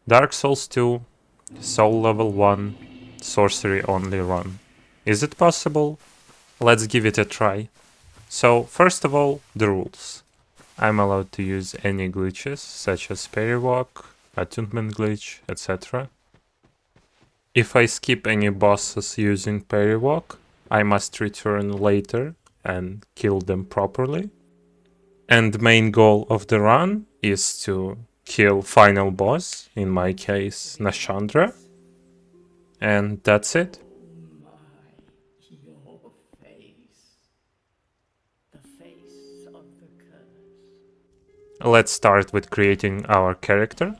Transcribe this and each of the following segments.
Dark Souls 2, Soul Level 1, Sorcery Only Run. Is it possible? Let's give it a try. So, first of all, the rules. I'm allowed to use any glitches, such as parry walk, attunement glitch, etc. If I skip any bosses using parry walk, I must return later and kill them properly. And the main goal of the run is to kill final boss, in my case Nashandra. And that's it. Your face. The face of the curse. Let's start with creating our character.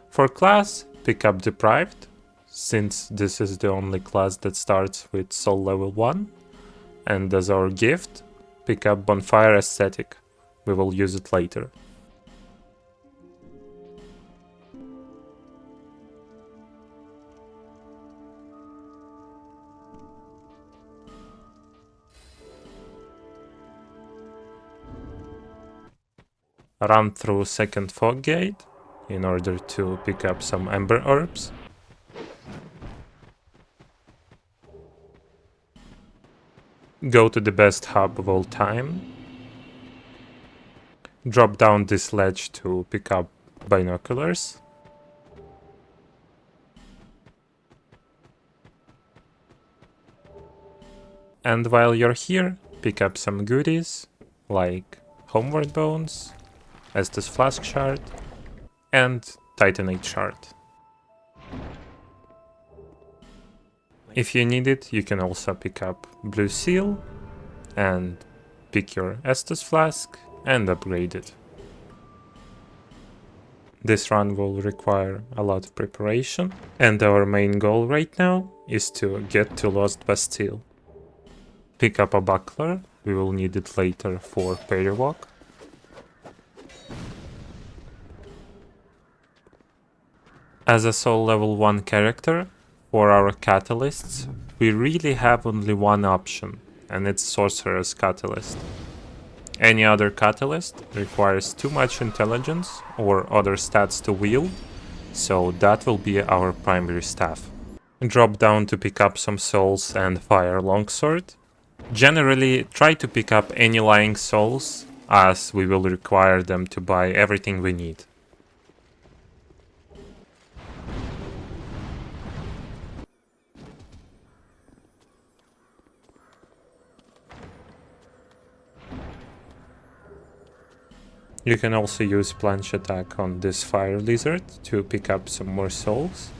For class, pick up Deprived, since this is the only class that starts with Soul Level 1. And as our gift, pick up Bonfire Aesthetic. We will use it later. Run through second fog gate in order to pick up some ember herbs. Go to the best hub of all time. Drop down this ledge to pick up binoculars. And while you're here, pick up some goodies like Homeward Bones, Estus Flask Shard, and Titanate Shard. If you need it, you can also pick up Blue Seal and pick your Estus Flask and upgrade it. This run will require a lot of preparation, and our main goal right now is to get to Lost Bastille. Pick up a buckler, we will need it later for parry walk. As a Soul Level 1 character, for our catalysts, we really have only one option, and it's Sorcerer's Catalyst. Any other catalyst requires too much intelligence or other stats to wield, so that will be our primary staff. Drop down to pick up some souls and fire longsword. Generally, try to pick up any lying souls, as we will require them to buy everything we need. You can also use plunge attack on this fire lizard to pick up some more souls.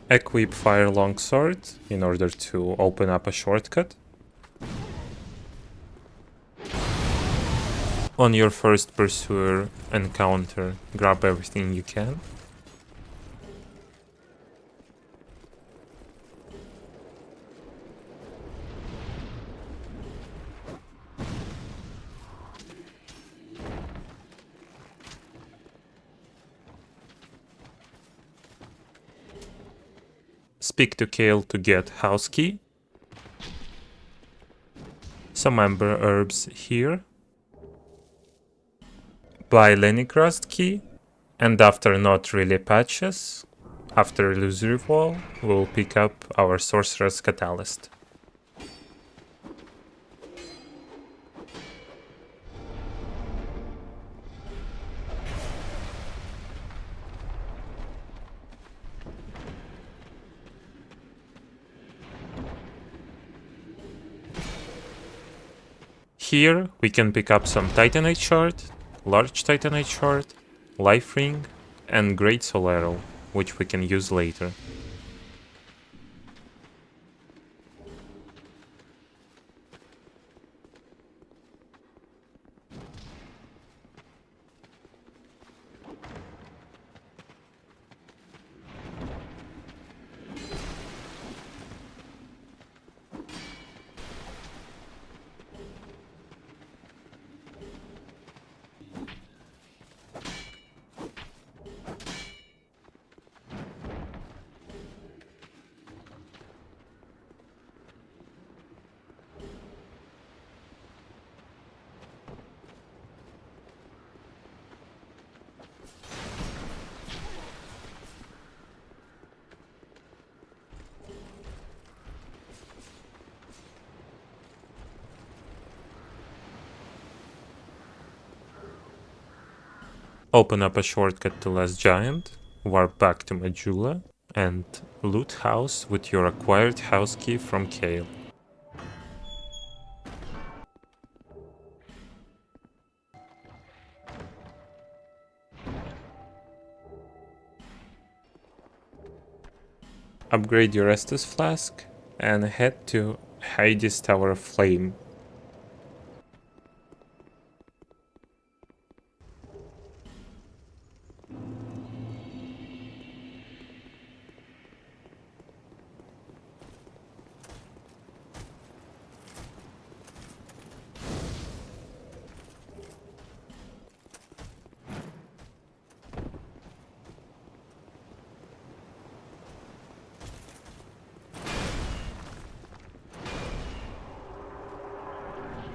Equip fire longsword in order to open up a shortcut. On your first pursuer encounter, grab everything you can. Speak to Kale to get house key. Some ember herbs here. Buy Lennycrust key. And after not really patches, after Illusory Wall, we'll pick up our Sorcerer's Catalyst. Here we can pick up some Titanate Shard, Large Titanate Shard, Life Ring, and Great Soul Arrow, which we can use later. Open up a shortcut to Last Giant, warp back to Majula, and loot house with your acquired house key from Kale. Upgrade your Estus flask and head to Heidi's Tower of Flame.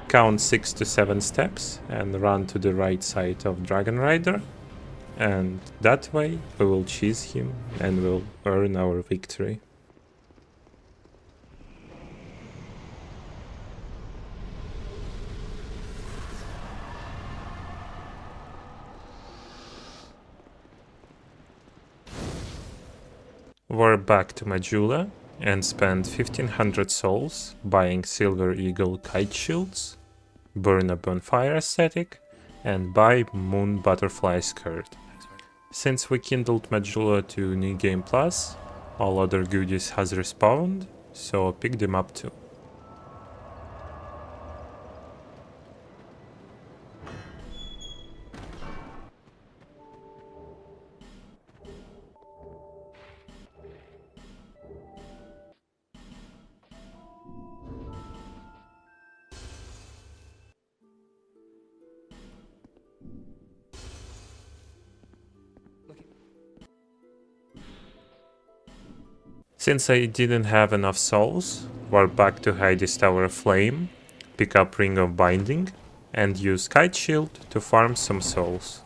Count 6 to 7 steps and run to the right side of Dragon Rider, and that way we will cheese him and will earn our victory. We're back to Majula and spend 1500 souls buying Silver Eagle kite shields, burn a bonfire aesthetic, and buy Moon Butterfly skirt. Since we kindled Majula to New Game Plus, all other goodies has respawned, so pick them up too. Since I didn't have enough souls, warp back to Heidi's Tower of Flame, pick up Ring of Binding, and use Kite Shield to farm some souls.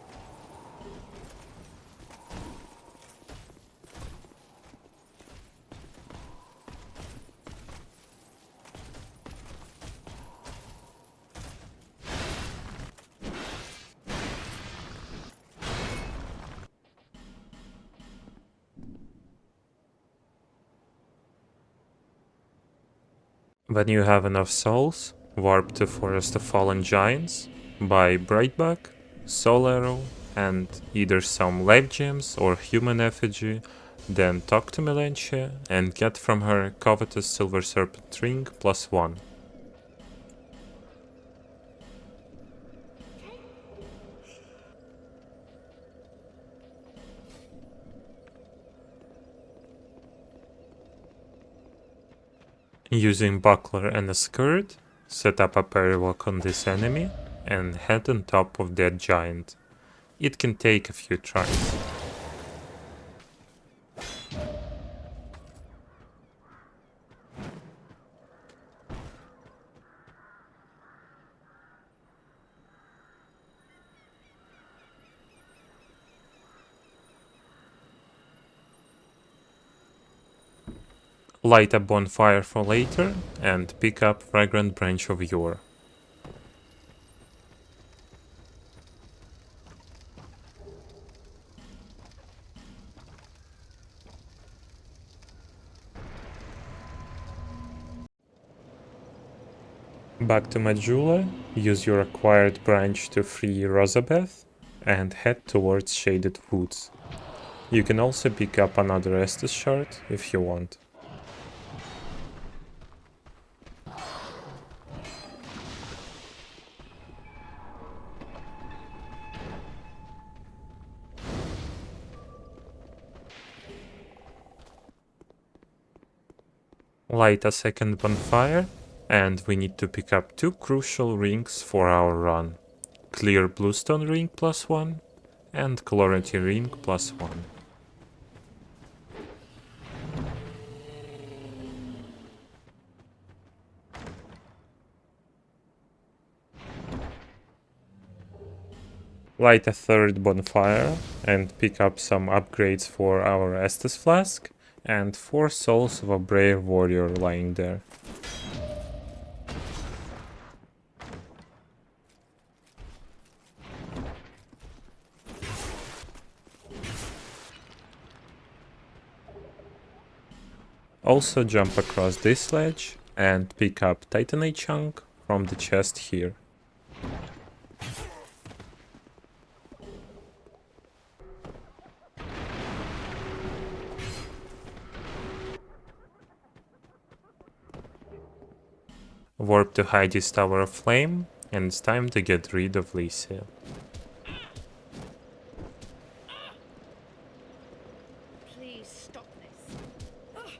When you have enough souls, warp to Forest of Fallen Giants, buy Brightback, Soul Arrow, and either some life gems or human effigy, then talk to Melentia and get from her covetous Silver Serpent Ring +1. Using Buckler and a Skirt, set up a parry walk on this enemy and head on top of that giant. It can take a few tries. Light a bonfire for later and pick up Fragrant Branch of Yore. Back to Majula, use your acquired branch to free Rosabeth and head towards Shaded Woods. You can also pick up another Estus shard if you want. Light a second bonfire, and we need to pick up 2 crucial rings for our run. Clear Bluestone Ring +1 and Clarity Ring +1. Light a third bonfire and pick up some upgrades for our Estus flask and 4 souls of a brave warrior lying there. Also jump across this ledge and pick up Titanite chunk from the chest here. Warp to Heidi's Tower of Flame, and it's time to get rid of Lycia. Please stop this. Ugh.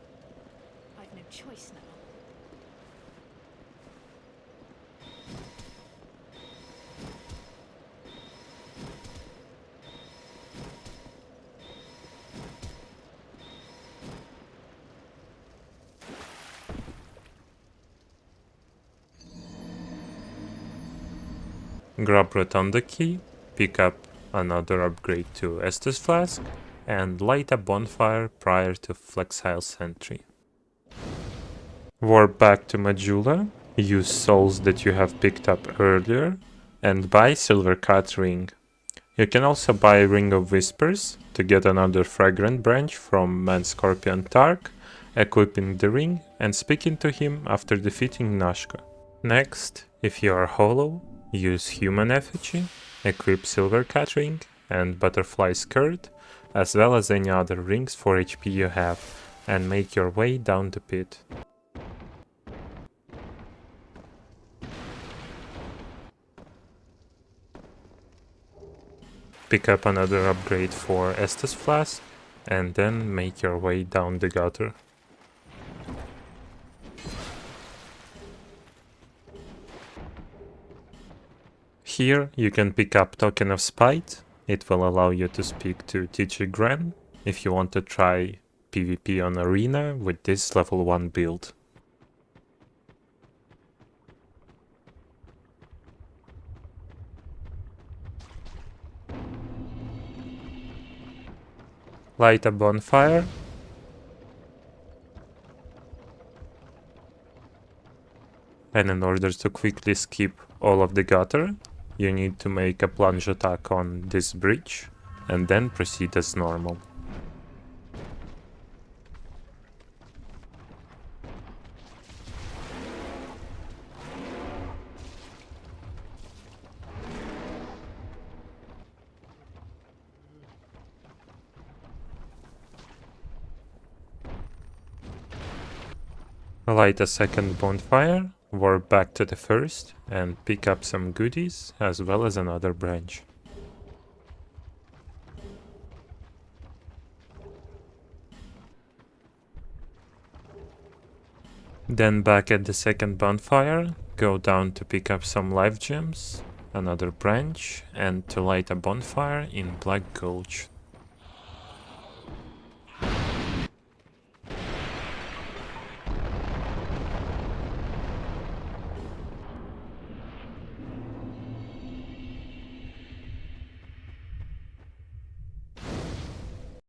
I've no choice now. Grab Rotunda key, pick up another upgrade to Estus Flask, and light a bonfire prior to Flexile Sentry. Warp back to Majula, use souls that you have picked up earlier, and buy Silver Cut Ring. You can also buy Ring of Whispers to get another fragrant branch from Man Scorpion Tark, equipping the ring and speaking to him after defeating Nashka. Next, if you are hollow, use Human Effigy, equip Silver Cat Ring and Butterfly Skirt, as well as any other rings for HP you have, and make your way down the pit. Pick up another upgrade for Estus Flask, and then make your way down the gutter. Here you can pick up Token of Spite. It will allow you to speak to Teacher Gren if you want to try PvP on Arena with this level 1 build. Light a bonfire. And in order to quickly skip all of the gutter, you need to make a plunge attack on this bridge, and then proceed as normal. Light a second bonfire, warp back to the first, and pick up some goodies, as well as another branch. Then back at the second bonfire, go down to pick up some life gems, another branch, and to light a bonfire in Black Gulch.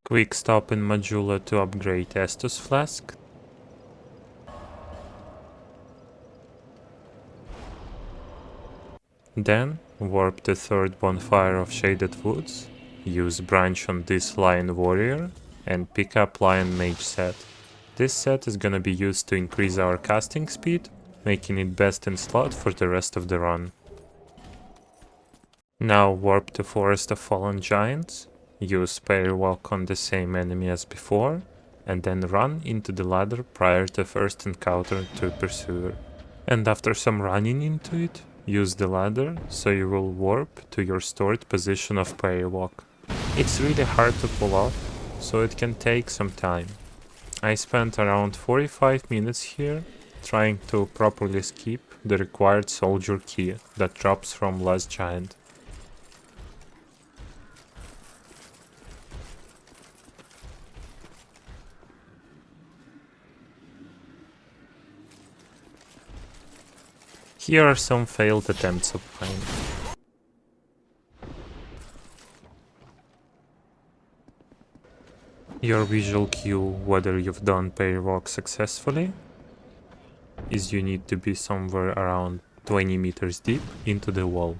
Quick stop in Majula to upgrade Estus Flask. Then warp the third bonfire of Shaded Woods, use branch on this Lion Warrior, and pick up Lion Mage set. This set is gonna be used to increase our casting speed, making it best in slot for the rest of the run. Now warp to Forest of Fallen Giants, use Spear Walk on the same enemy as before, and then run into the ladder prior to first encounter to Pursuer. And after some running into it, use the ladder so you will warp to your stored position of Prayer Walk. It's really hard to pull off, so it can take some time. I spent around 45 minutes here trying to properly skip the required soldier key that drops from Last Giant. Here are some failed attempts of mine. Your visual cue whether you've done Prayer Walk successfully is you need to be somewhere around 20 meters deep into the wall.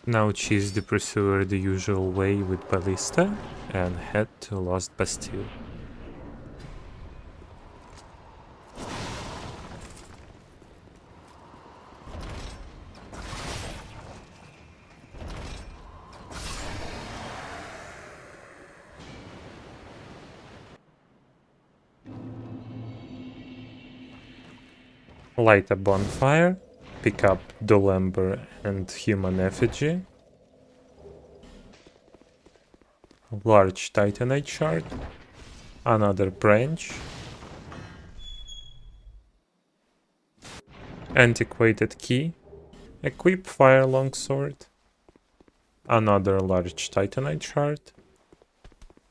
Now chase the pursuer the usual way with ballista and head to Lost Bastille. Light a bonfire, pick up Dolember and Human Effigy, large Titanite shard, another branch, antiquated key, equip Fire Longsword, another large Titanite shard,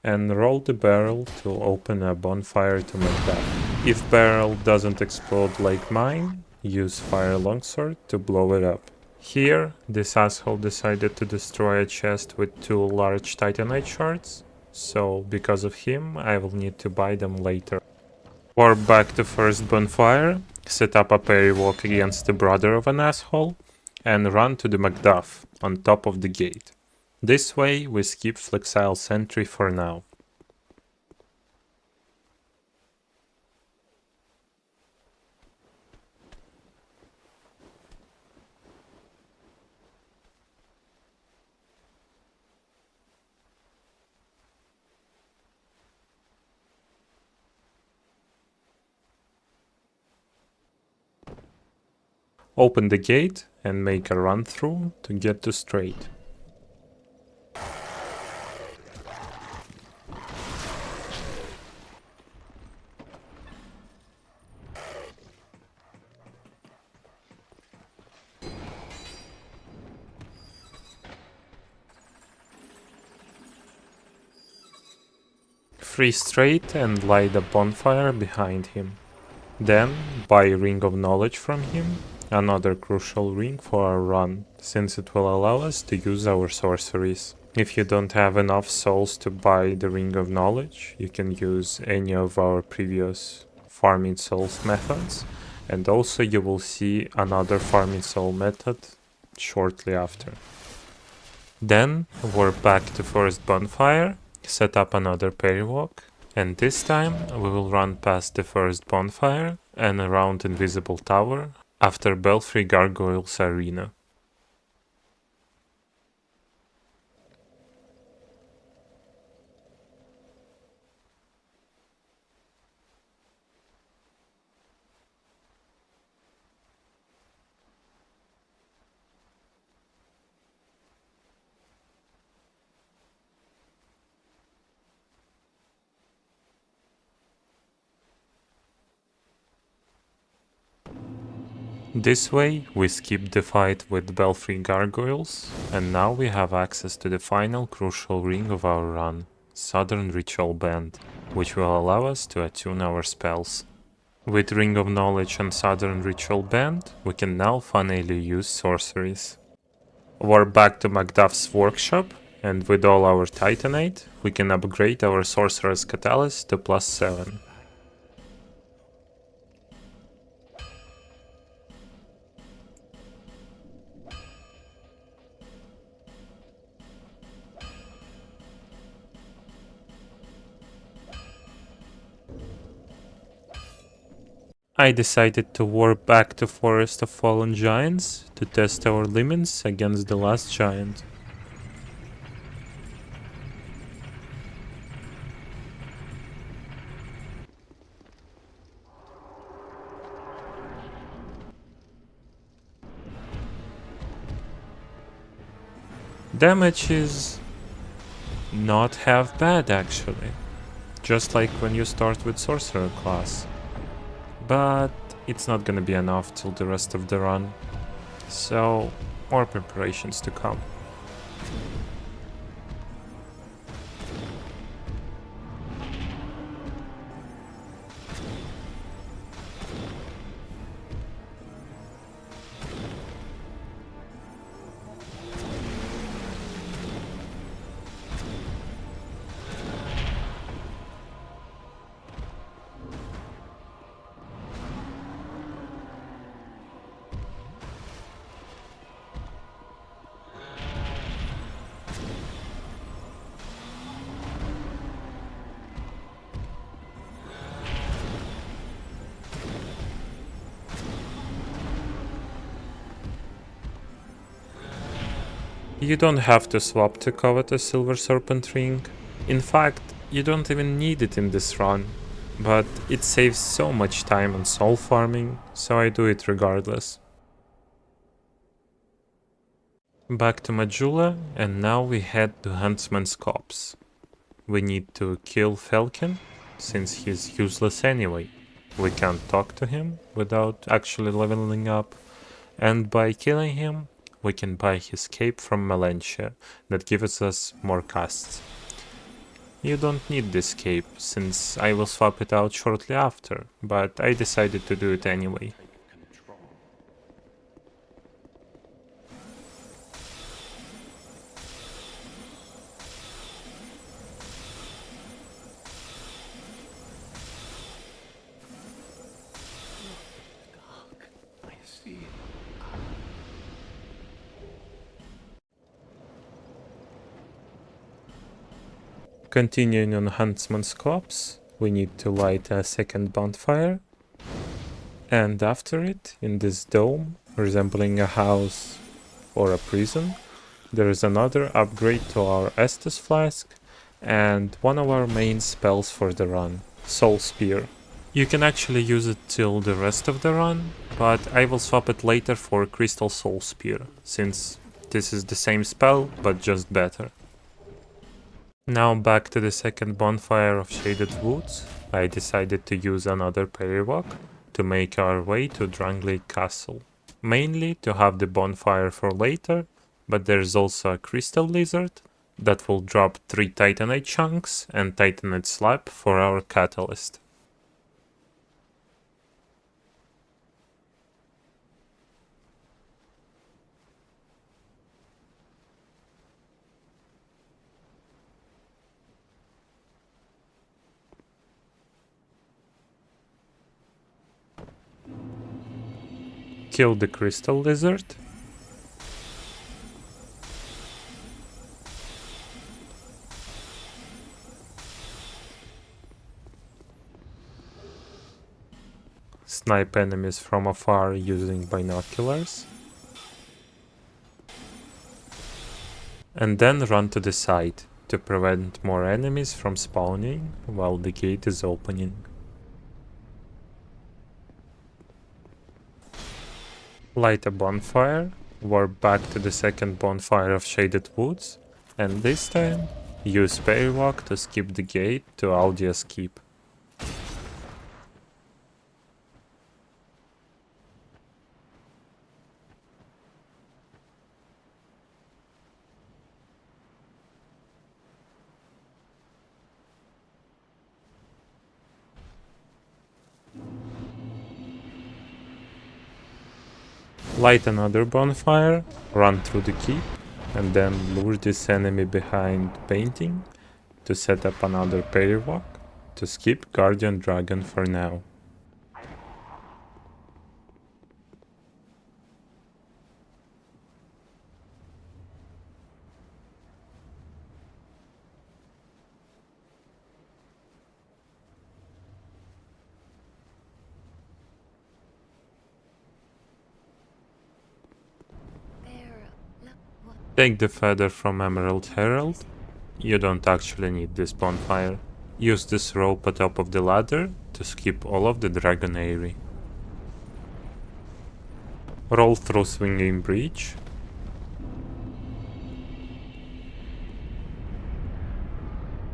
and roll the barrel to open a bonfire to make that. If barrel doesn't explode like mine, use Fire Longsword to blow it up. Here, this asshole decided to destroy a chest with 2 large Titanite shards, so because of him, I will need to buy them later. Warp back to first bonfire, set up a parry walk against the brother of an asshole, and run to the Macduff on top of the gate. This way, we skip Flexile Sentry for now. Open the gate and make a run through to get to straight. Free straight and light a bonfire behind him. Then buy Ring of Knowledge from him, another crucial ring for our run, since it will allow us to use our sorceries. If you don't have enough souls to buy the Ring of Knowledge, you can use any of our previous farming souls methods, and also you will see another farming soul method shortly after. Then we're back to first bonfire, set up another parry walk, and this time we will run past the first bonfire and around Invisible Tower after Belfry Gargoyles Arena. This way, we skip the fight with Belfry Gargoyles, and now we have access to the final crucial ring of our run, Southern Ritual Band, which will allow us to attune our spells. With Ring of Knowledge and Southern Ritual Band, we can now finally use sorceries. We're back to Macduff's workshop, and with all our Titanite, we can upgrade our Sorcerer's Catalyst to +7. I decided to warp back to Forest of Fallen Giants to test our limits against the last giant. Damage is not half bad actually, just like when you start with Sorcerer class. But it's not gonna be enough till the rest of the run, so more preparations to come. You don't have to swap to covet a Silver Serpent ring. In fact, you don't even need it in this run, but it saves so much time on soul farming, so I do it regardless. Back to Majula, and now we head to Huntsman's Copse. We need to kill Falcon, since he's useless anyway. We can't talk to him without actually leveling up, and by killing him, we can buy his cape from Melentia that gives us more casts. You don't need this cape, since I will swap it out shortly after, but I decided to do it anyway. I see. Continuing on Huntsman's Copse, we need to light a second bonfire, and after it, in this dome, resembling a house or a prison, there is another upgrade to our Estus Flask, and one of our main spells for the run, Soul Spear. You can actually use it till the rest of the run, but I will swap it later for Crystal Soul Spear, since this is the same spell, but just better. Now back to the second bonfire of Shaded Woods, I decided to use another periwalk to make our way to Drangleic Castle. Mainly to have the bonfire for later, but there's also a Crystal Lizard that will drop 3 Titanite chunks and Titanite slab for our catalyst. Kill the Crystal Lizard. Snipe enemies from afar using binoculars. And then run to the side to prevent more enemies from spawning while the gate is opening. Light a bonfire, warp back to the second bonfire of Shaded Woods, and this time use Periwalk to skip the gate to Aldia's Keep. Light another bonfire, run through the keep, and then lure this enemy behind painting to set up another periwalk to skip Guardian Dragon for now. Take the feather from Emerald Herald. You don't actually need this bonfire. Use this rope atop of the ladder to skip all of the Dragon Eyrie. Roll through Swinging Breach.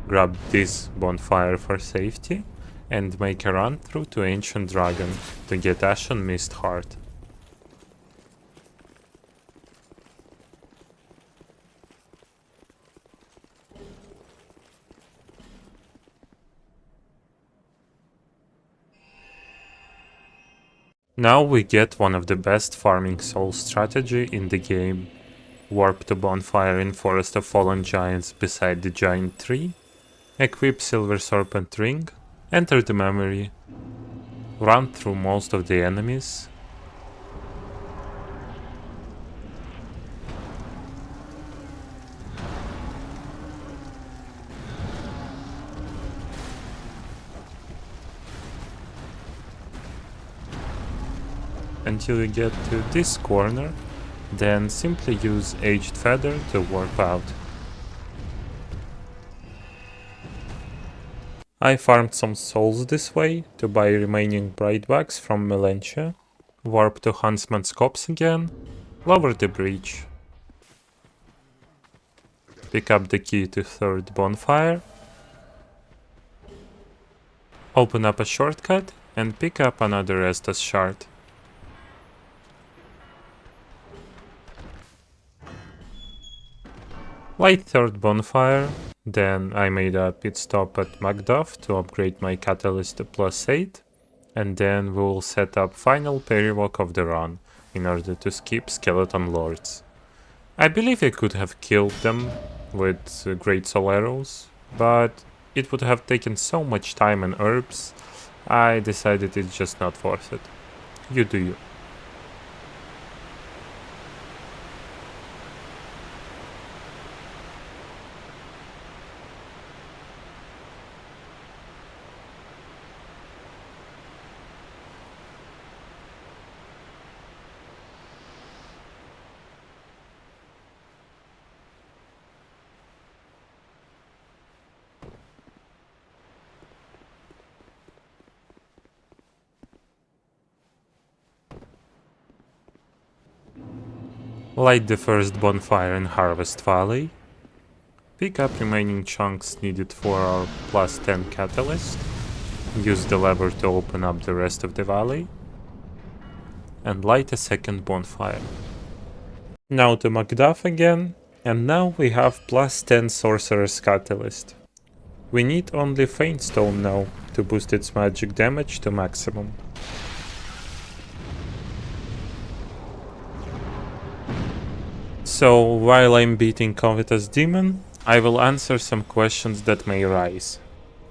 Grab this bonfire for safety, and make a run through to Ancient Dragon to get Ashen Mist Heart. Now we get one of the best farming soul strategy in the game. Warp to bonfire in Forest of Fallen Giants beside the giant tree, equip Silver Serpent Ring, enter the memory, run through most of the enemies, until you get to this corner, Then simply use Aged Feather to warp out. I farmed some souls this way to buy remaining bright bugs from Melentia, warp to Huntsman's Copse again, lower the breach, pick up the key to third bonfire, open up a shortcut and pick up another Estus shard. Light third bonfire, then I made a pit stop at Macduff to upgrade my catalyst to +8, and then we'll set up final perywalk of the run in order to skip skeleton lords. I believe I could have killed them with great soul arrows, but it would have taken so much time and herbs, I decided it's just not worth it. You do you. Light the first bonfire in Harvest Valley. Pick up remaining chunks needed for our +10 catalyst. Use the lever to open up the rest of the valley. And light a second bonfire. Now to Macduff again. And now we have +10 Sorcerer's Catalyst. We need only Faint Stone now to boost its magic damage to maximum. So while I'm beating Covetous Demon, I will answer some questions that may arise.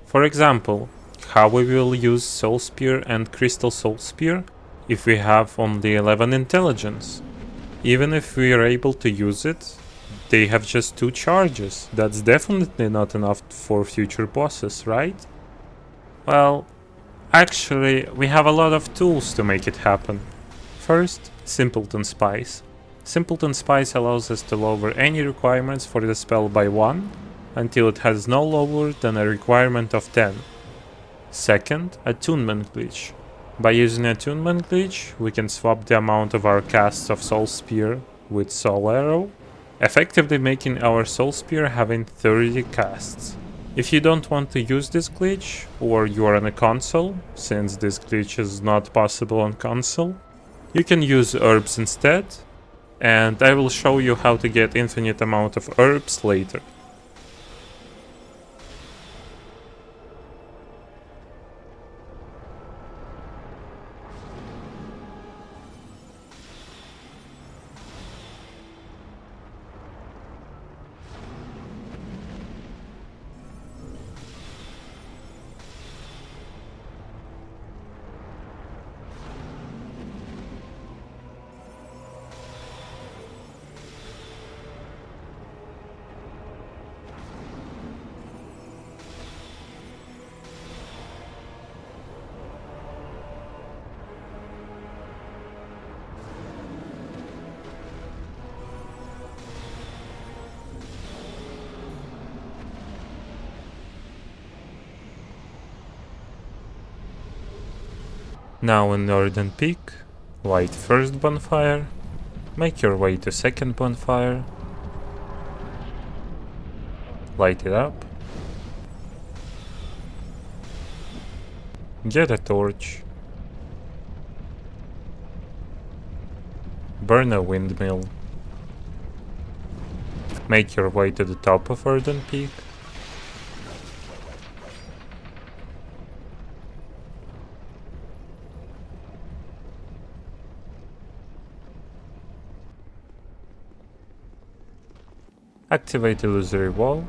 For example, how we will use Soul Spear and Crystal Soul Spear if we have only 11 intelligence. Even if we are able to use it, they have just 2 charges. That's definitely not enough for future bosses, right? Well, actually, we have a lot of tools to make it happen. First, Simpleton Spice. Simpleton Spice allows us to lower any requirements for the spell by 1 until it has no lower than a requirement of 10. Second, Attunement Glitch. By using Attunement Glitch, we can swap the amount of our casts of Soul Spear with Soul Arrow, effectively making our Soul Spear having 30 casts. If you don't want to use this glitch, or you are on a console, since this glitch is not possible on console, you can use herbs instead, and I will show you how to get infinite amount of herbs later. Now in Northern Peak, light first bonfire, make your way to second bonfire, light it up, get a torch, burn a windmill, make your way to the top of Northern Peak, activate Illusory Wall,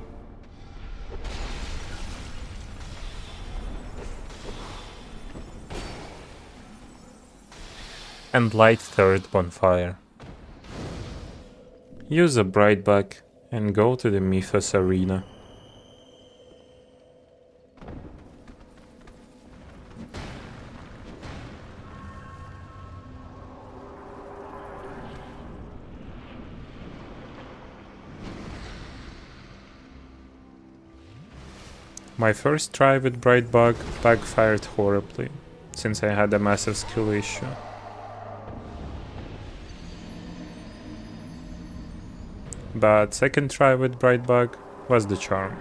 and light third bonfire. Use a bright bug and go to the Mythos Arena. My first try with Bright Bug backfired horribly, since I had a massive skill issue. But second try with Bright Bug was the charm.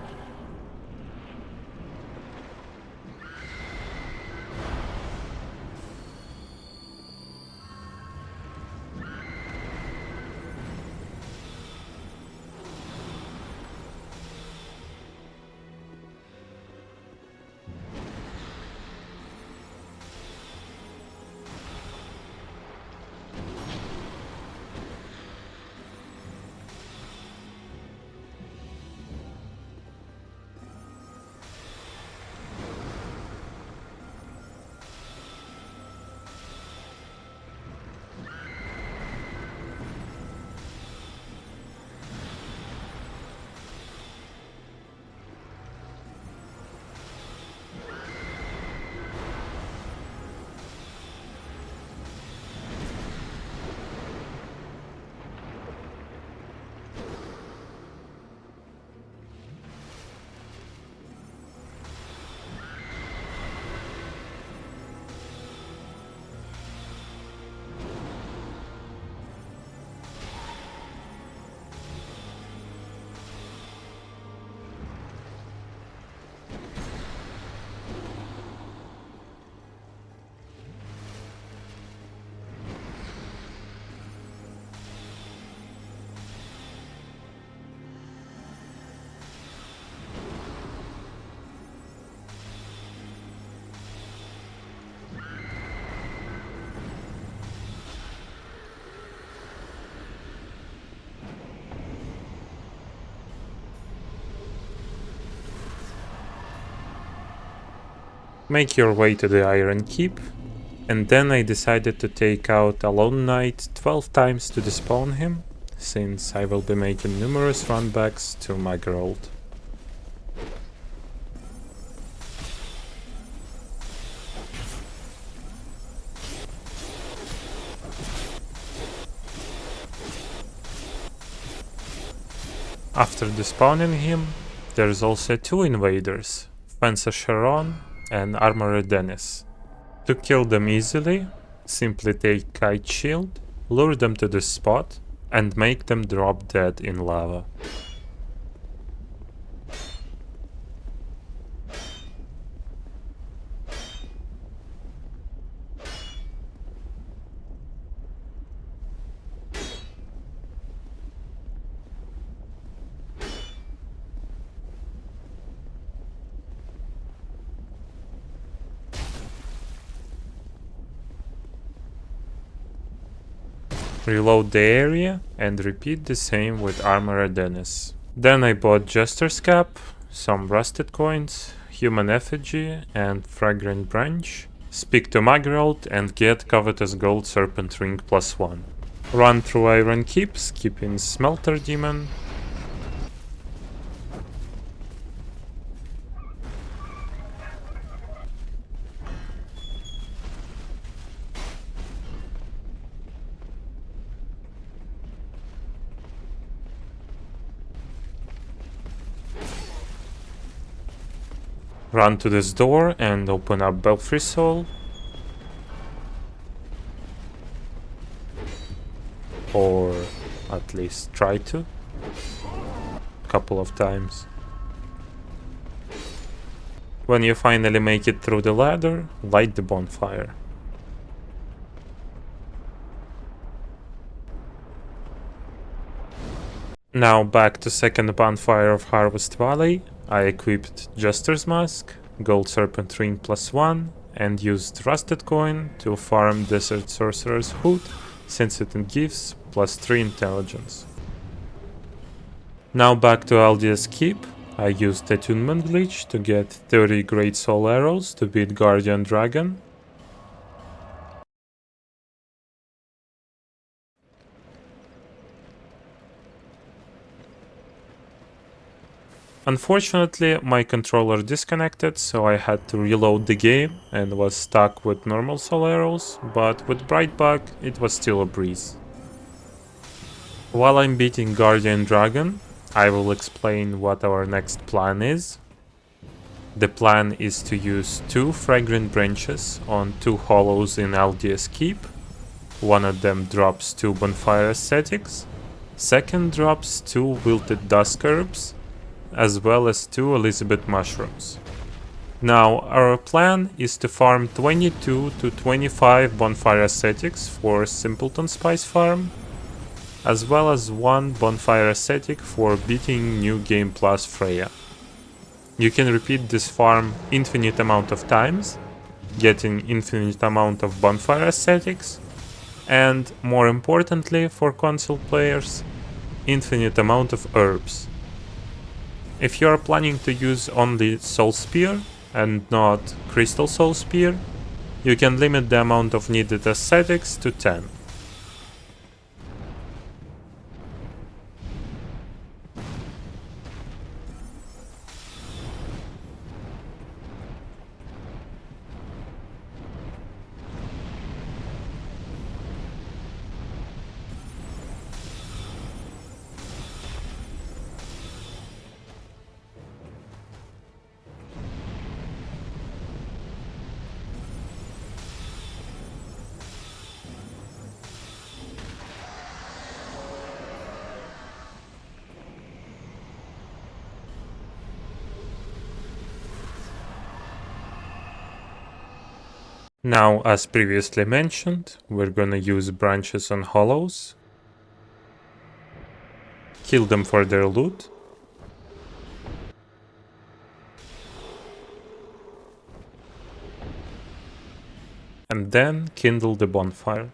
Make your way to the Iron Keep, and then I decided to take out a Lone Knight 12 times to despawn him, since I will be making numerous runbacks to Mageralt. After despawning him, there's also two invaders, Fencer Sharon and Armorer Dennis. To kill them easily, simply take Kite Shield, lure them to this spot, and make them drop dead in lava. Reload the area and repeat the same with Armorer Dennis. Then I bought Jester's Cap, some rusted coins, human effigy and fragrant branch. Speak to Mageralt and get covetous gold serpent ring +1. Run through Iron Keep, skipping Smelter Demon. Run to this door and open up Belfry Soul. Or at least try to. Couple of times. When you finally make it through the ladder, light the bonfire. Now back to second bonfire of Harvest Valley. I equipped Jester's Mask, Gold Serpent Ring +1, and used Rusted Coin to farm Desert Sorcerer's Hood, since it gives +3 intelligence. Now back to Aldia's Keep. I used Attunement Glitch to get 30 Great Soul Arrows to beat Guardian Dragon. Unfortunately, my controller disconnected, so I had to reload the game and was stuck with normal soul arrows, but with Bright Bug it was still a breeze. While I'm beating Guardian Dragon, I will explain what our next plan is. The plan is to use 2 fragrant branches on 2 hollows in LDS Keep. One of them drops 2 bonfire ascetics, second drops 2 wilted dusk herbs, as well as 2 Elizabeth mushrooms. Now, our plan is to farm 22 to 25 bonfire ascetics for Simpleton Spice Farm, as well as 1 bonfire ascetic for beating New Game Plus Freya. You can repeat this farm infinite amount of times, getting infinite amount of bonfire ascetics, and more importantly for console players, infinite amount of herbs. If you are planning to use only Soul Spear and not Crystal Soul Spear, you can limit the amount of needed ascetics to 10. Now, as previously mentioned, we're gonna use branches on hollows, kill them for their loot, and then kindle the bonfire.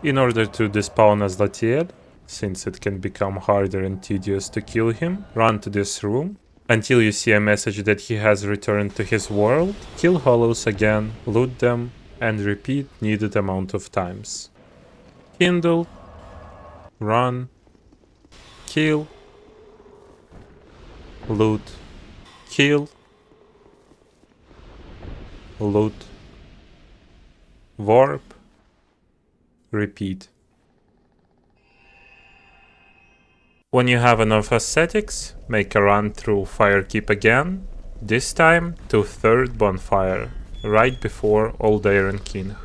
In order to despawn Azlathiel, since it can become harder and tedious to kill him, run to this room until you see a message that he has returned to his world, kill hollows again, loot them, and repeat needed amount of times. Kindle, run, kill, loot, kill, loot, warp, repeat. When you have enough ascetics, make a run through Firekeep again, this time to 3rd bonfire, right before Old Iron King.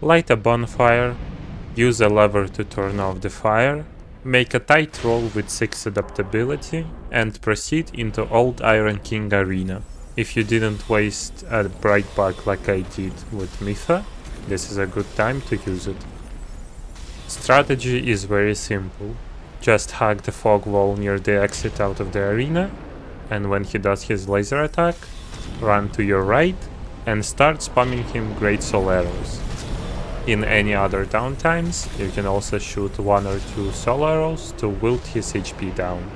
Light a bonfire, use a lever to turn off the fire, make a tight roll with 6 adaptability, and proceed into Old Iron King Arena. If you didn't waste a bright bug like I did with Mitha, this is a good time to use it. Strategy is very simple. Just hug the fog wall near the exit out of the arena, and when he does his laser attack, run to your right and start spamming him Great Soul Arrows. In any other downtimes, you can also shoot 1 or 2 soul arrows to wilt his HP down.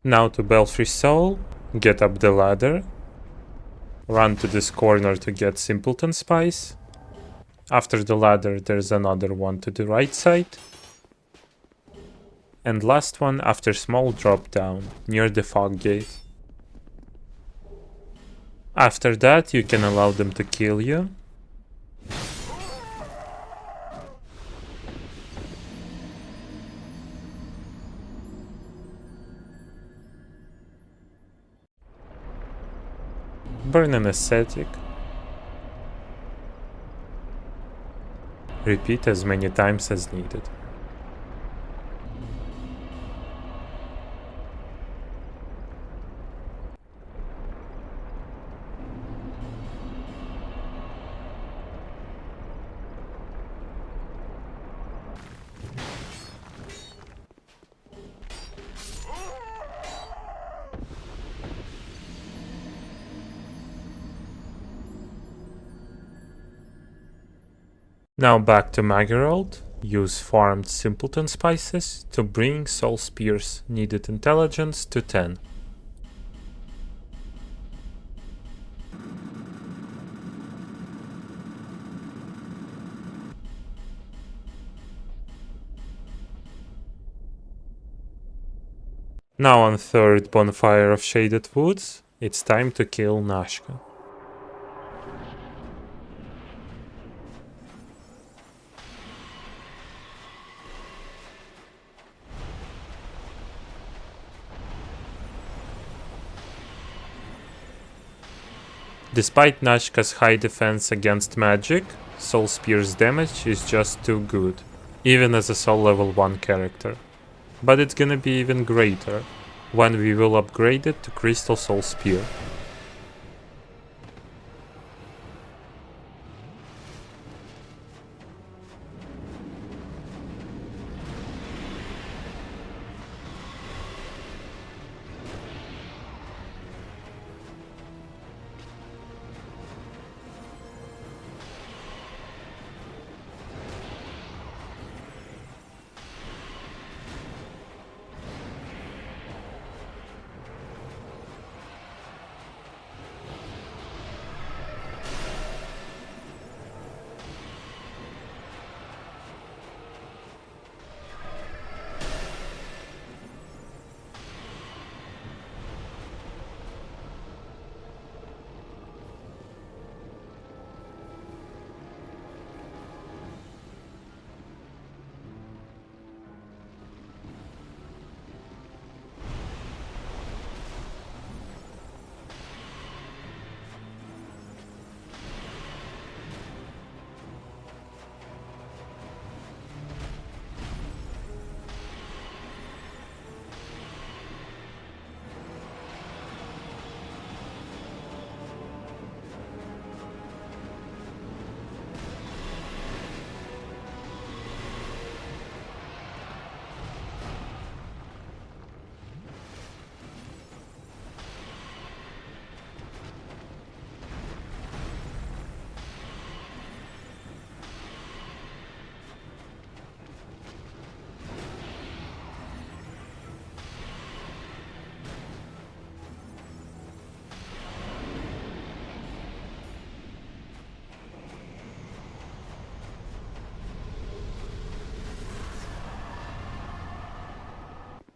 Now to Belfry Soul, get up the ladder, run to this corner to get Simpleton Spice. After the ladder there's another one to the right side. And last one after small drop down, near the fog gate. After that you can allow them to kill you. Burn an ascetic. Repeat as many times as needed. Now back to Magyarold, use farmed Simpleton Spices to bring Soul Spear's needed intelligence to 10. Now on third Bonfire of Shaded Woods, it's time to kill Nashka. Despite Nashka's high defense against magic, Soul Spear's damage is just too good, even as a Soul level 1 character. But it's gonna be even greater when we will upgrade it to Crystal Soul Spear.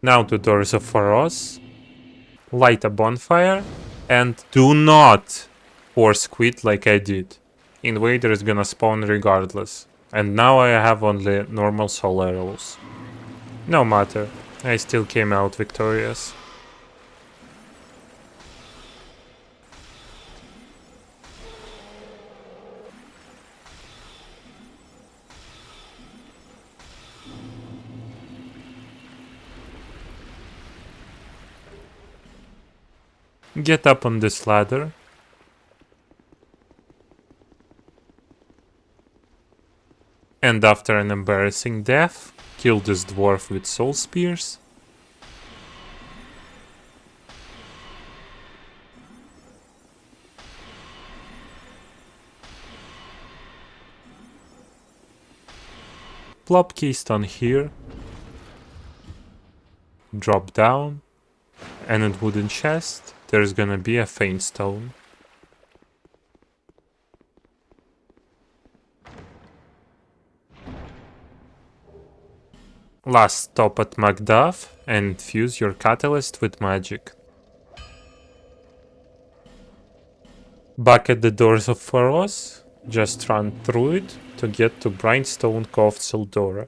Now to Doors of Pharos, light a bonfire, and do not force quit like I did. Invader is gonna spawn regardless, and now I have only normal soul arrows. No matter, I still came out victorious. Get up on this ladder. And after an embarrassing death, kill this dwarf with soul spears. Plop keystone here. Drop down. and in wooden chest there's gonna be a faint stone. Last stop at Macduff and infuse your catalyst with magic. Back at the doors of Pharos, just run through it to get to Grindstone Cove Sildora.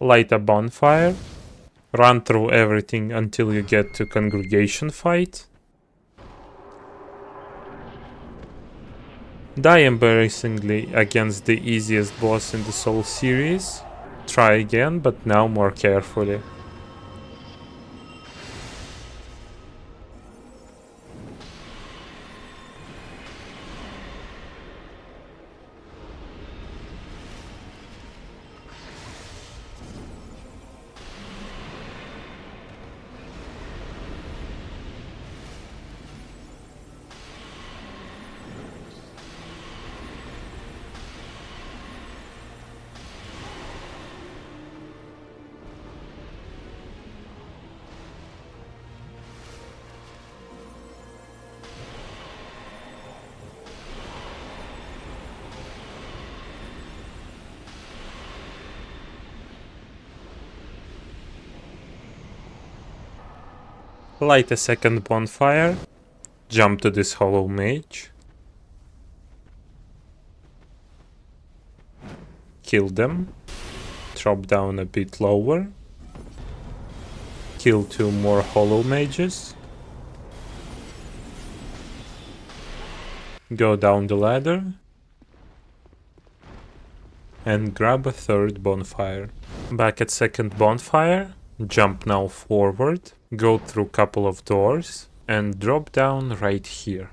Light a bonfire, run through everything until you get to Congregation Fight. Die embarrassingly against the easiest boss in the Soul series. Try again, but now more carefully. Light a second bonfire, jump to this hollow mage, kill them, drop down a bit lower, kill 2 more hollow mages, go down the ladder, and grab a third bonfire. Back at second bonfire, jump now forward, go through couple of doors, and drop down right here.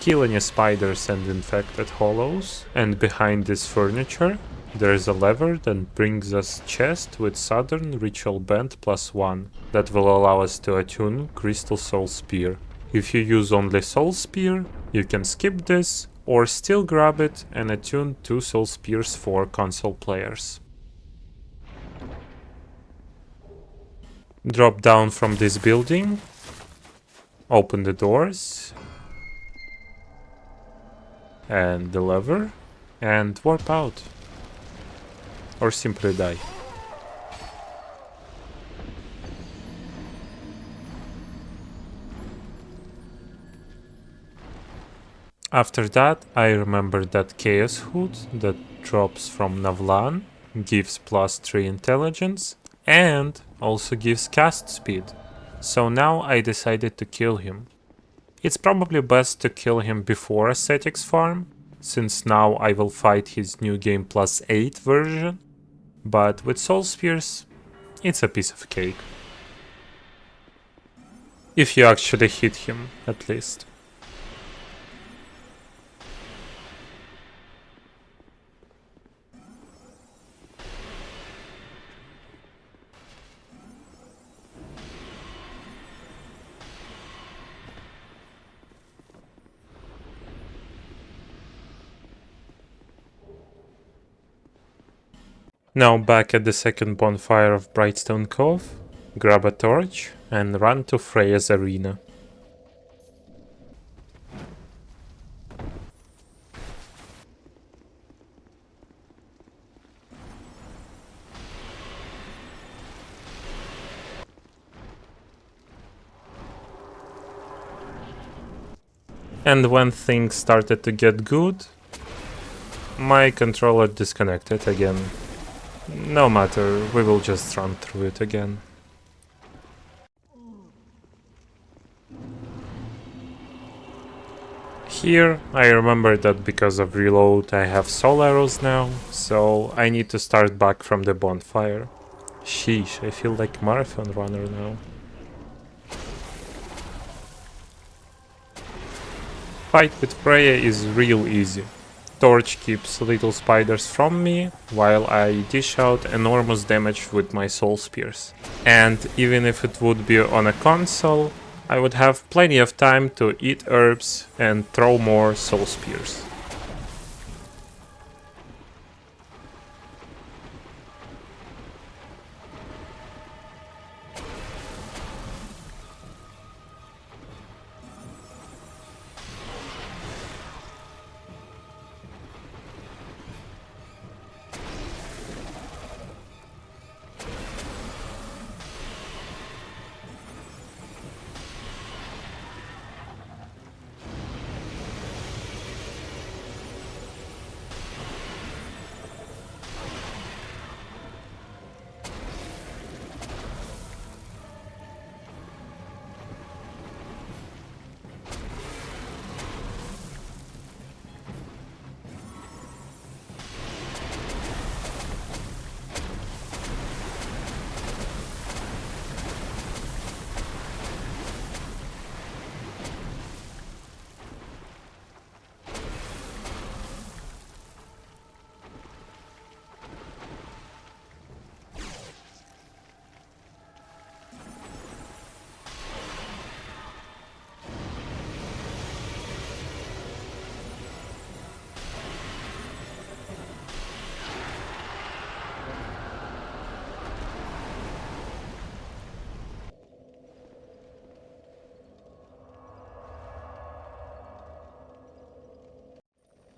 Kill any spiders and infected hollows, and behind this furniture there's a lever that brings us chest with Southern Ritual Band +1 that will allow us to attune Crystal Soul Spear. If you use only Soul Spear, you can skip this or still grab it and attune 2 Soul Spears for console players. Drop down from this building, open the doors and the lever and warp out. Or simply die. After that, I remembered that Chaos Hood that drops from Navlan gives +3 intelligence and also gives cast speed. So now I decided to kill him. It's probably best to kill him before Ascetics farm, since now I will fight his new game +8 version, but with Soul Spears, it's a piece of cake. If you actually hit him, at least. Now back at the second bonfire of Brightstone Cove, grab a torch and run to Freya's arena. And when things started to get good, my controller disconnected again. No matter, we will just run through it again. Here, I remember that because of reload I have soul arrows now, so I need to start back from the bonfire. Sheesh, I feel like marathon runner now. Fight with Freya is real easy. Torch keeps little spiders from me, while I dish out enormous damage with my soul spears. And even if it would be on a console, I would have plenty of time to eat herbs and throw more soul spears.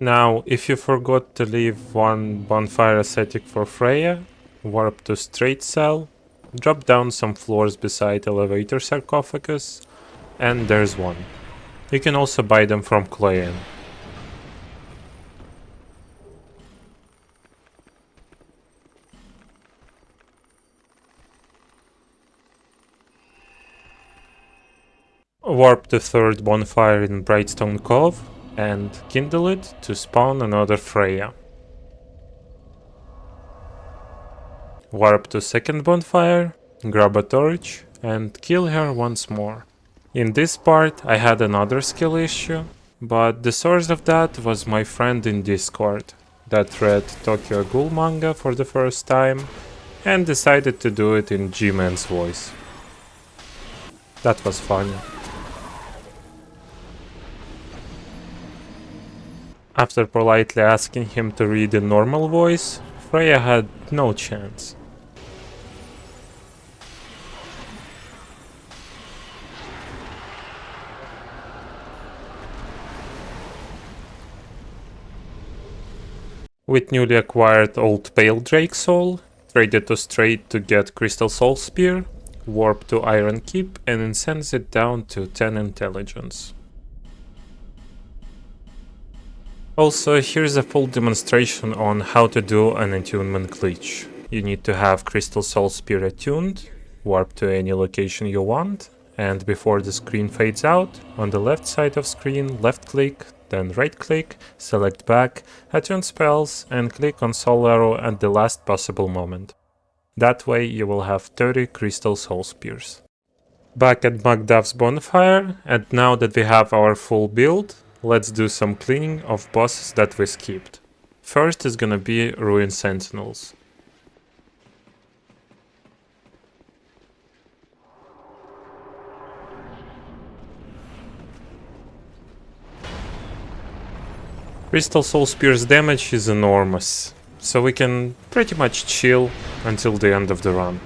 Now, if you forgot to leave one bonfire ascetic for Freya, warp to Straight Cell, drop down some floors beside elevator sarcophagus, and there's one. You can also buy them from Chloean. Warp to third bonfire in Brightstone Cove, and kindle it to spawn another Freya. Warp to second bonfire, grab a torch, and kill her once more. In this part I had another skill issue, but the source of that was my friend in Discord that read Tokyo Ghoul manga for the first time and decided to do it in G-Man's voice. That was funny. After politely asking him to read in normal voice, Freya had no chance. With newly acquired Old Pale Drake Soul, traded to Straight to get Crystal Soul Spear, warp to Iron Keep and incense it down to 10 intelligence. Also, here's a full demonstration on how to do an attunement glitch. You need to have Crystal Soul Spear attuned, warp to any location you want, and before the screen fades out, on the left side of screen, left click, then right click, select back, attune spells, and click on Soul Arrow at the last possible moment. That way you will have 30 Crystal Soul Spears. Back at Magdav's bonfire, and now that we have our full build, let's do some cleaning of bosses that we skipped. First is gonna be Ruin Sentinels. Crystal Soul Spear's damage is enormous, so we can pretty much chill until the end of the run.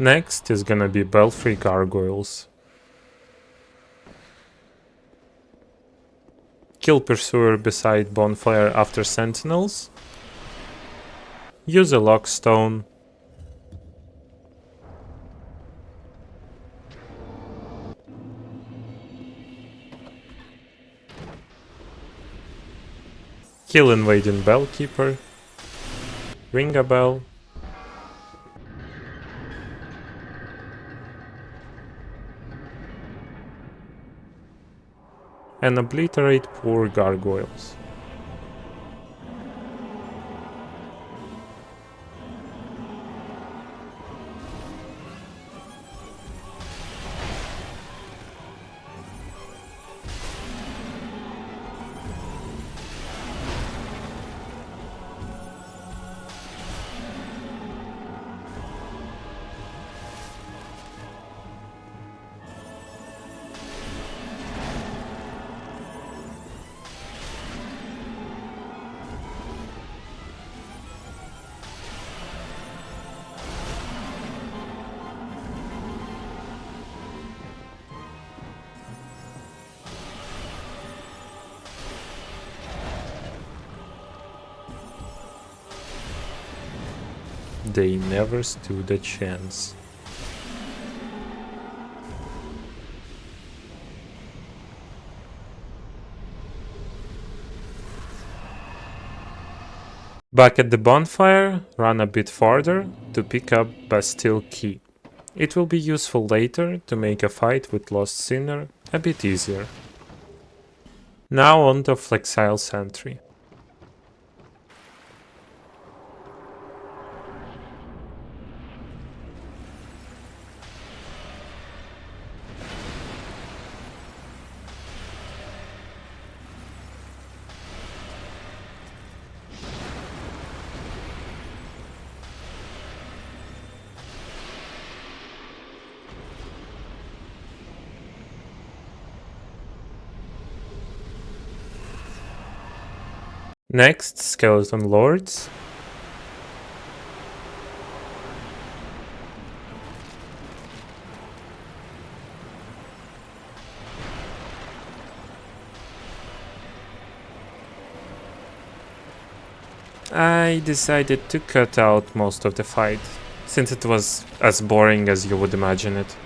Next is gonna be Belfry Gargoyles. Kill Pursuer beside Bonfire after Sentinels. Use a Lockstone. Kill invading bellkeeper. Ring a bell. And obliterate poor gargoyles. They never stood a chance. Back at the bonfire, run a bit farther to pick up Bastille Key. It will be useful later to make a fight with Lost Sinner a bit easier. Now on to Flexile Sentry. Next, Skeleton Lords. I decided to cut out most of the fight, since it was as boring as you would imagine it.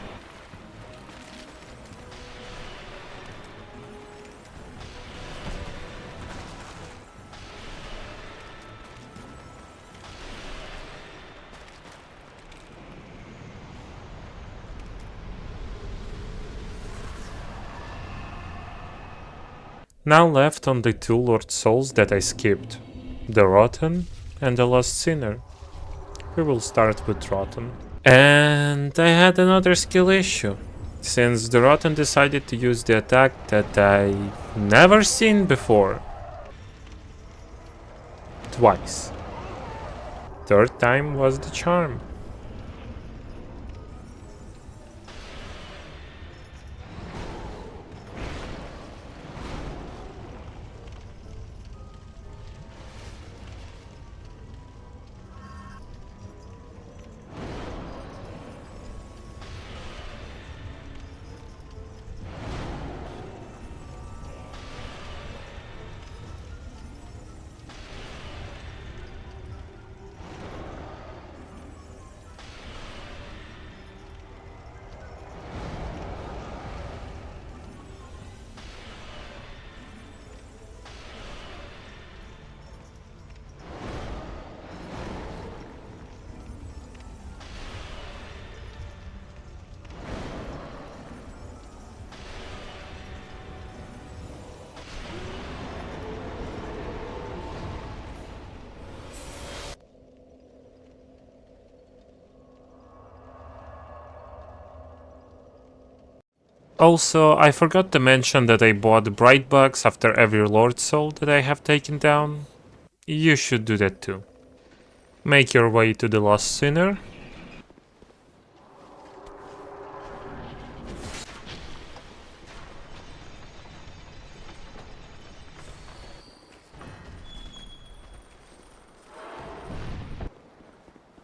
Now left on the two Lord Souls that I skipped, the Rotten and the Lost Sinner. We will start with Rotten. And I had another skill issue, since the Rotten decided to use the attack that I've never seen before. Twice. Third time was the charm. Also, I forgot to mention that I bought bright bugs after every Lord Soul that I have taken down. You should do that too. Make your way to the Lost Sinner.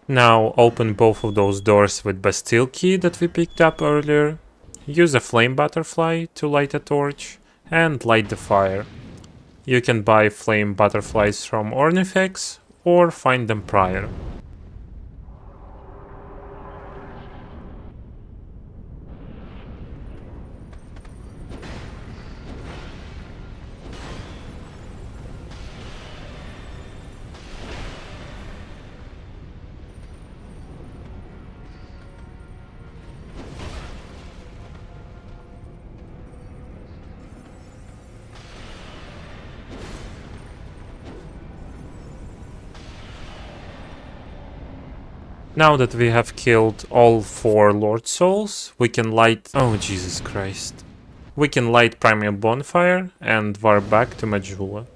Now open both of those doors with Bastille Key that we picked up earlier. Use a flame butterfly to light a torch and light the fire. You can buy flame butterflies from Ornifex or find them prior. Now that we have killed all 4 Lord Souls, we can light... Oh, Jesus Christ. We can light Primal Bonfire and warp back to Majula.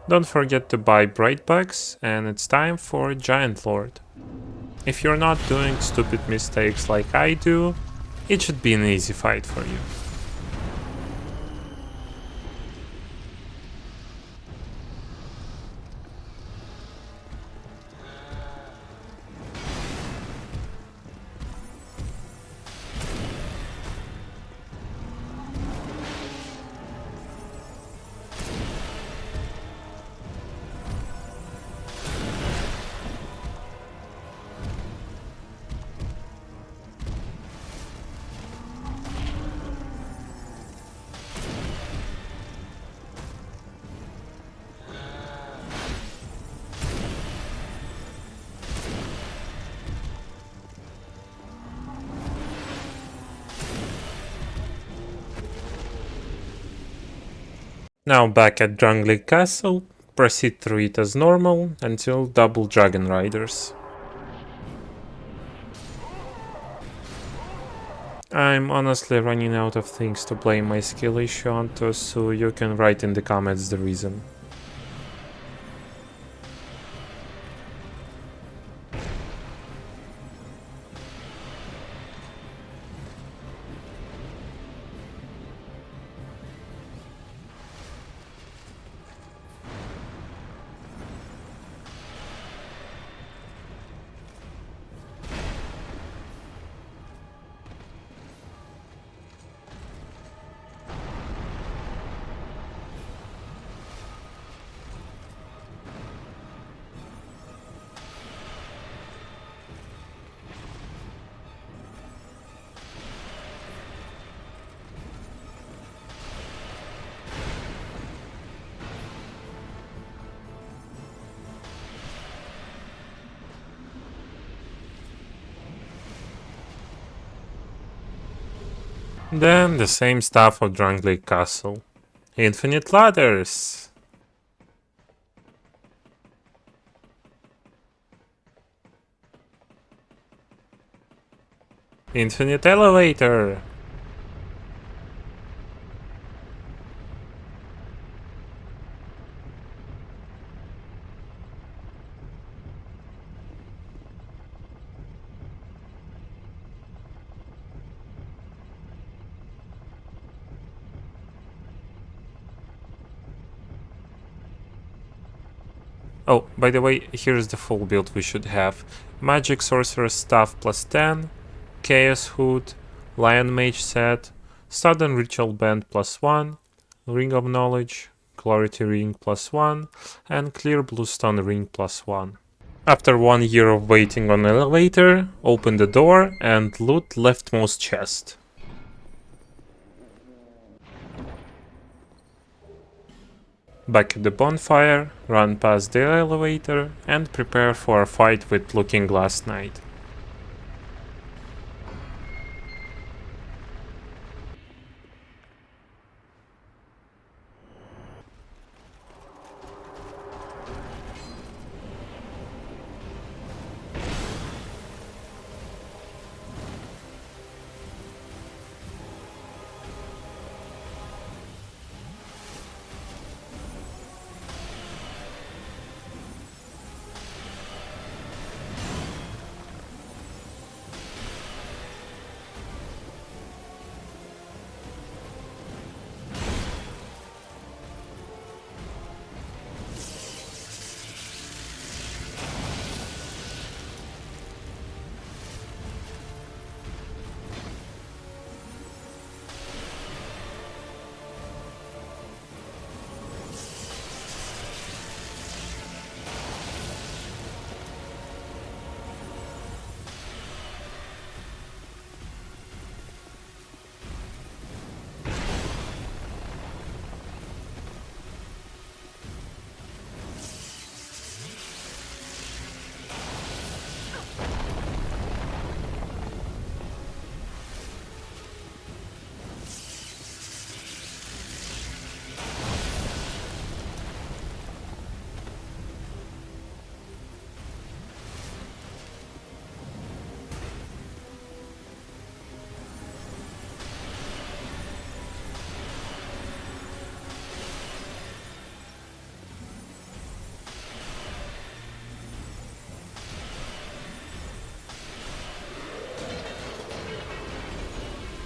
Don't forget to buy Bright Bugs, and it's time for Giant Lord. If you're not doing stupid mistakes like I do, it should be an easy fight for you. Now back at Drangleic Castle, proceed through it as normal until double Dragon Riders. I'm honestly running out of things to blame my skill issue onto, so you can write in the comments the reason. Then the same stuff of Drangleic Castle. Infinite ladders! Infinite elevator! Oh, by the way, here's the full build we should have. Magic Sorcerer's Staff plus 10, Chaos Hood, Lion Mage set, Sudden Ritual Band plus 1, Ring of Knowledge, Clarity Ring plus 1, and Clear Bluestone Ring plus 1. After 1 year of waiting on elevator, open the door and loot leftmost chest. Back at the bonfire, run past the elevator and prepare for a fight with Looking Glass Knight.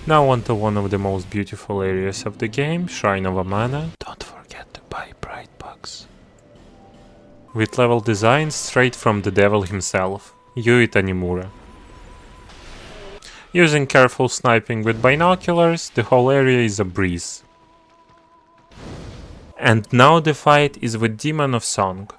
Now onto one of the most beautiful areas of the game, Shrine of Amana. Don't forget to buy bright bugs. With level design straight from the devil himself, Yui Tanimura. Using careful sniping with binoculars, the whole area is a breeze. And now the fight is with Demon of Song.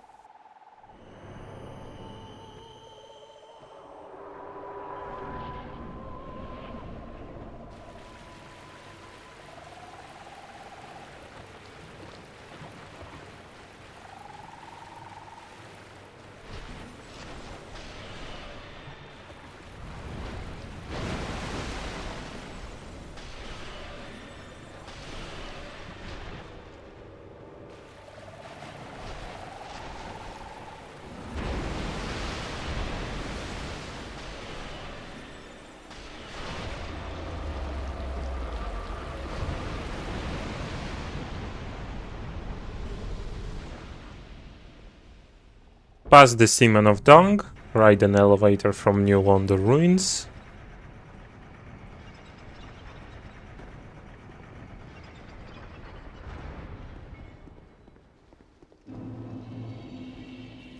Pass the Seaman of Dong, ride an elevator from New London Ruins.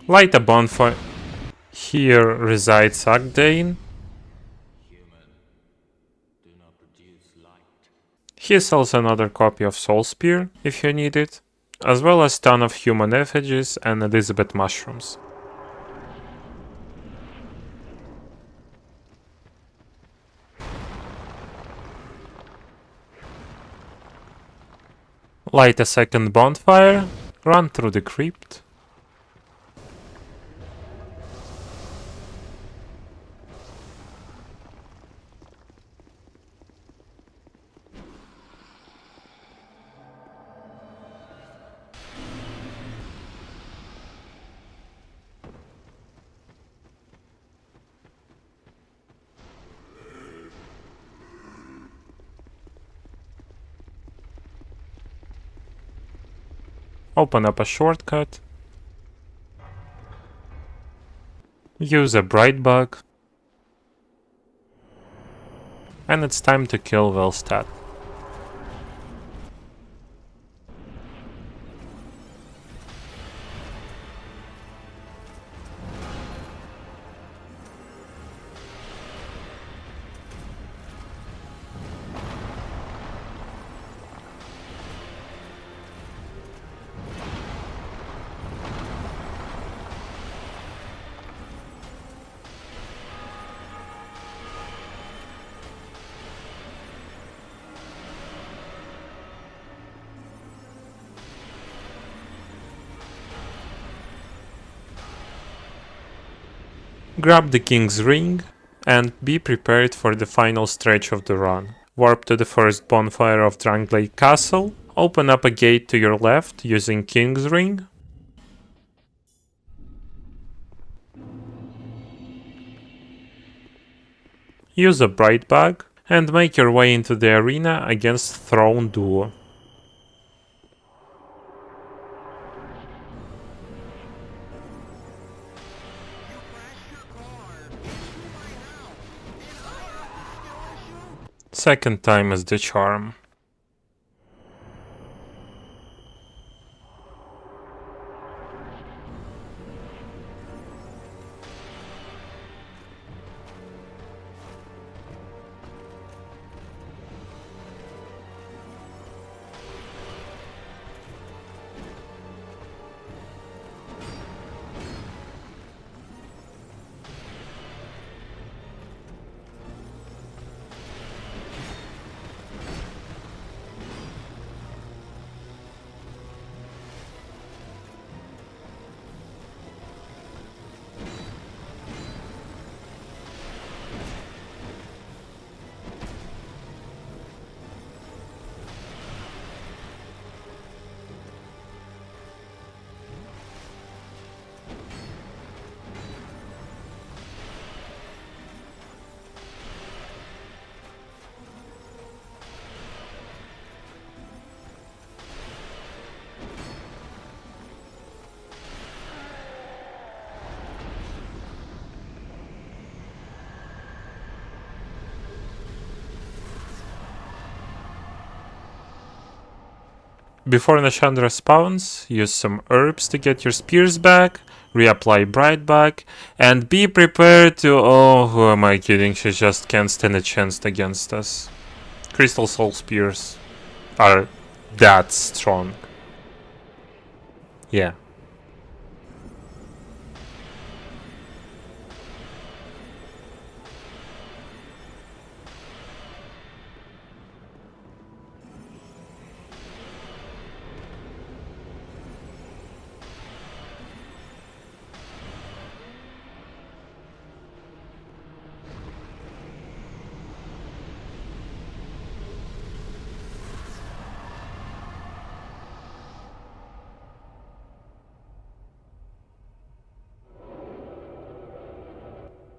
Light a bonfire. Here resides Agdane. He sells another copy of Soul Spear, if you need it, as well as ton of human effigies and Elizabeth mushrooms. Light a second bonfire, run through the crypt. Open up a shortcut. Use a bright bug. And it's time to kill Velstad. Grab the King's Ring and be prepared for the final stretch of the run. Warp to the first bonfire of Dranglade Castle, open up a gate to your left using King's Ring. Use a bright bug and make your way into the arena against Throne Duo. Second time is the charm. Before Nashandra spawns, use some herbs to get your spears back, reapply Bright back, and be prepared to... Oh, who am I kidding? She just can't stand a chance against us. Crystal Soul Spears are that strong. Yeah.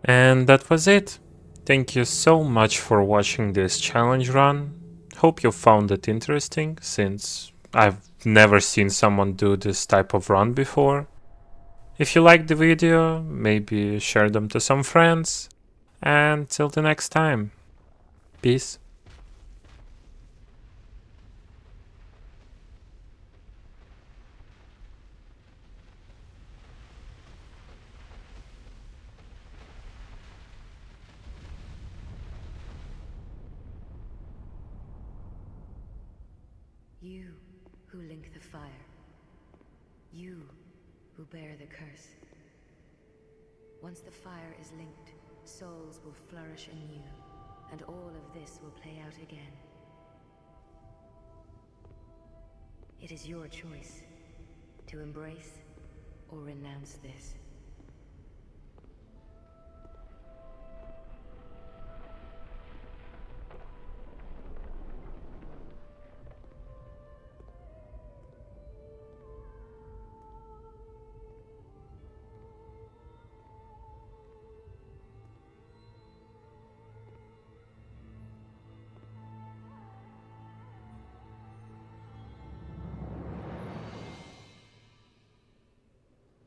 And that was it. Thank you so much for watching this challenge run. Hope you found it interesting, since I've never seen someone do this type of run before. If you liked the video, maybe share them to some friends. And till the next time, peace. You who link the fire. You who bear the curse. Once the fire is linked, souls will flourish anew, and all of this will play out again. It is your choice to embrace or renounce this.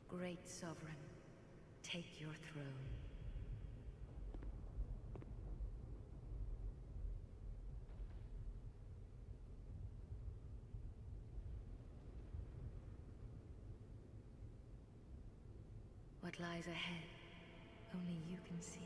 Great Sovereign, take your throne. What lies ahead, only you can see.